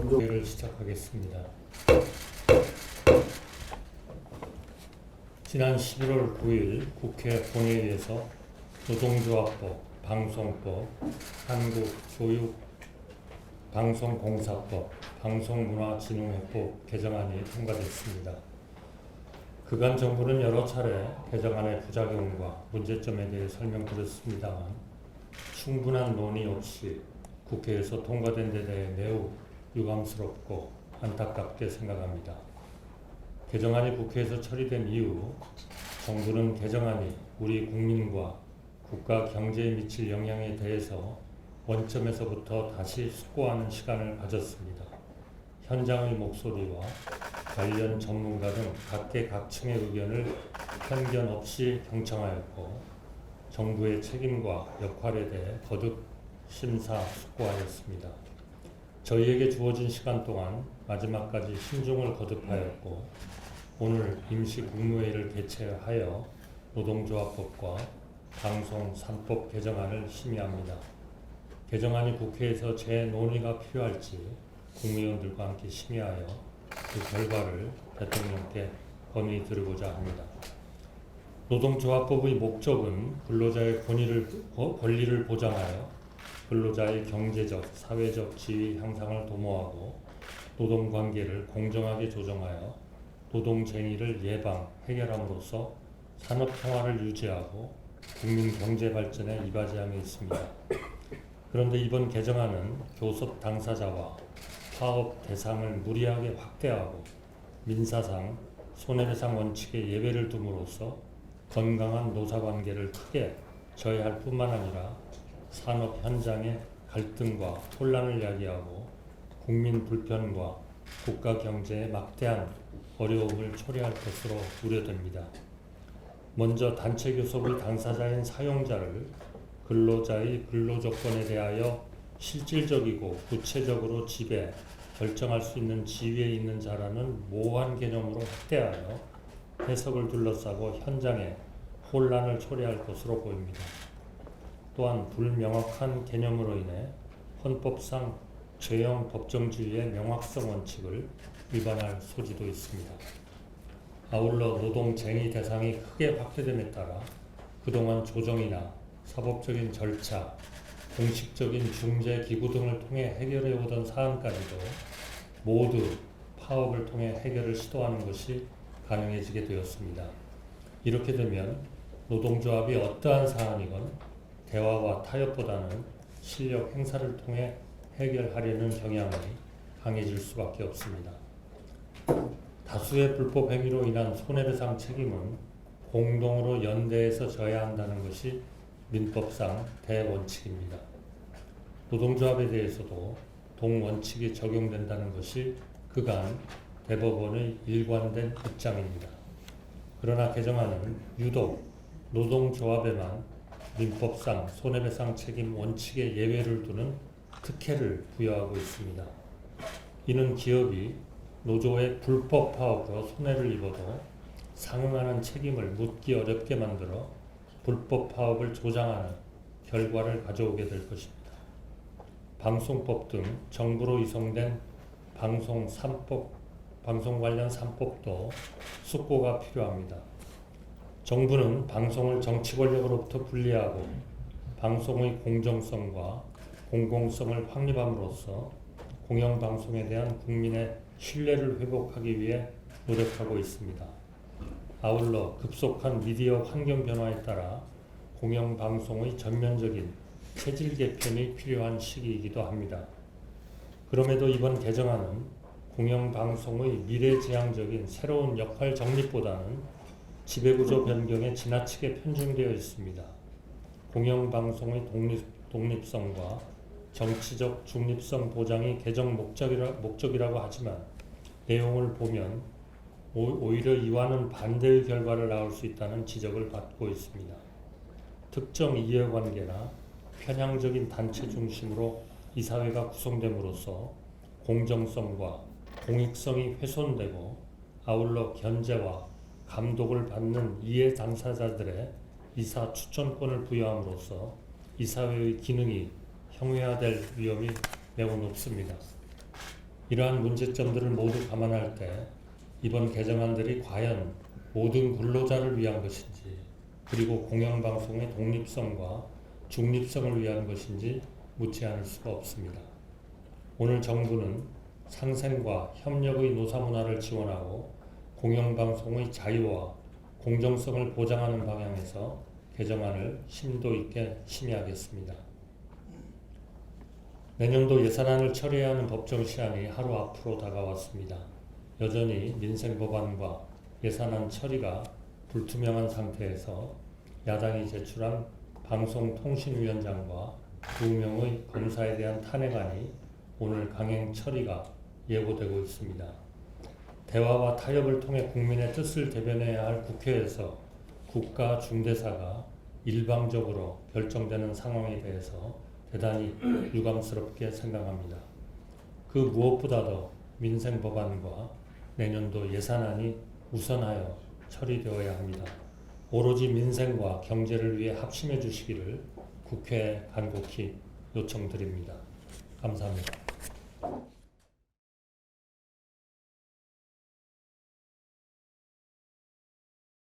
회의를 시작하겠습니다. 지난 11월 9일 국회 본회의에서 노동조합법, 방송법, 한국교육방송공사법, 방송문화진흥회법 개정안이 통과됐습니다. 그간 정부는 여러 차례 개정안의 부작용과 문제점에 대해 설명드렸습니다만 충분한 논의 없이 국회에서 통과된 데 대해 매우 유감스럽고 안타깝게 생각합니다. 개정안이 국회에서 처리된 이후 정부는 개정안이 우리 국민과 국가 경제에 미칠 영향에 대해서 원점에서부터 다시 숙고하는 시간을 가졌습니다. 현장의 목소리와 관련 전문가 등 각계각층의 의견을 편견 없이 경청하였고 정부의 책임과 역할에 대해 거듭 심사숙고하였습니다. 저희에게 주어진 시간 동안 마지막까지 신중을 거듭하였고 오늘 임시 국무회의를 개최하여 노동조합법과 방송 3법 개정안을 심의합니다. 개정안이 국회에서 재논의가 필요할지 국무위원들과 함께 심의하여 그 결과를 대통령께 건의 드리고자 합니다. 노동조합법의 목적은 근로자의 권리를 보장하여 근로자의 경제적, 사회적 지위 향상을 도모하고 노동관계를 공정하게 조정하여 노동쟁의를 예방, 해결함으로써 산업평화를 유지하고 국민 경제 발전에 이바지함에 있습니다. 그런데 이번 개정안은 교섭 당사자와 파업 대상을 무리하게 확대하고 민사상 손해배상 원칙에 예외를 둠으로써 건강한 노사관계를 크게 저해할 뿐만 아니라 산업 현장의 갈등과 혼란을 야기하고 국민 불편과 국가 경제에 막대한 어려움을 초래할 것으로 우려됩니다. 먼저 단체 교섭의 당사자인 사용자를 근로자의 근로조건에 대하여 실질적이고 구체적으로 지배, 결정할 수 있는 지위에 있는 자라는 모호한 개념으로 확대하여 해석을 둘러싸고 현장에 혼란을 초래할 것으로 보입니다. 또한 불명확한 개념으로 인해 헌법상 죄형 법정주의의 명확성 원칙을 위반할 소지도 있습니다. 아울러 노동쟁의 대상이 크게 확대됨에 따라 그동안 조정이나 사법적인 절차, 공식적인 중재 기구 등을 통해 해결해 오던 사안까지도 모두 파업을 통해 해결을 시도하는 것이 가능해지게 되었습니다. 이렇게 되면 노동조합이 어떠한 사안이건 대화와 타협보다는 실력 행사를 통해 해결하려는 경향이 강해질 수밖에 없습니다. 다수의 불법 행위로 인한 손해배상 책임은 공동으로 연대해서 져야 한다는 것이 민법상 대원칙입니다. 노동조합에 대해서도 동원칙이 적용된다는 것이 그간 대법원의 일관된 입장입니다. 그러나 개정안은 유독 노동조합에만 민법상 손해배상 책임 원칙의 예외를 두는 특혜를 부여하고 있습니다. 이는 기업이 노조의 불법 파업으로 손해를 입어도 상응하는 책임을 묻기 어렵게 만들어 불법 파업을 조장하는 결과를 가져오게 될 것입니다. 방송법 등 정부로 이송된 방송 관련 3법도 숙고가 필요합니다. 정부는 방송을 정치 권력으로부터 분리하고 방송의 공정성과 공공성을 확립함으로써 공영방송에 대한 국민의 신뢰를 회복하기 위해 노력하고 있습니다. 아울러 급속한 미디어 환경 변화에 따라 공영방송의 전면적인 체질 개편이 필요한 시기이기도 합니다. 그럼에도 이번 개정안은 공영방송의 미래지향적인 새로운 역할 정립보다는 지배구조 변경에 지나치게 편중되어 있습니다. 공영방송의 독립성과 정치적 중립성 보장이 개정 목적이라고 하지만 내용을 보면 오히려 이와는 반대의 결과를 낳을 수 있다는 지적을 받고 있습니다. 특정 이해관계나 편향적인 단체 중심으로 이 사회가 구성됨으로써 공정성과 공익성이 훼손되고 아울러 견제와 감독을 받는 이해 당사자들의 이사 추천권을 부여함으로써 이 사회의 기능이 형해화될 위험이 매우 높습니다. 이러한 문제점들을 모두 감안할 때 이번 개정안들이 과연 모든 근로자를 위한 것인지, 그리고 공영방송의 독립성과 중립성을 위한 것인지 묻지 않을 수가 없습니다. 오늘 정부는 상생과 협력의 노사문화를 지원하고 공영방송의 자유와 공정성을 보장하는 방향에서 개정안을 심도 있게 심의하겠습니다. 내년도 예산안을 처리해야 하는 법정 시한이 하루 앞으로 다가왔습니다. 여전히 민생법안과 예산안 처리가 불투명한 상태에서 야당이 제출한 방송통신위원장과 2명의 검사에 대한 탄핵안이 오늘 강행 처리가 예고되고 있습니다. 대화와 타협을 통해 국민의 뜻을 대변해야 할 국회에서 국가 중대사가 일방적으로 결정되는 상황에 대해서 대단히 유감스럽게 생각합니다. 그 무엇보다도 민생 법안과 내년도 예산안이 우선하여 처리되어야 합니다. 오로지 민생과 경제를 위해 합심해 주시기를 국회에 간곡히 요청드립니다. 감사합니다.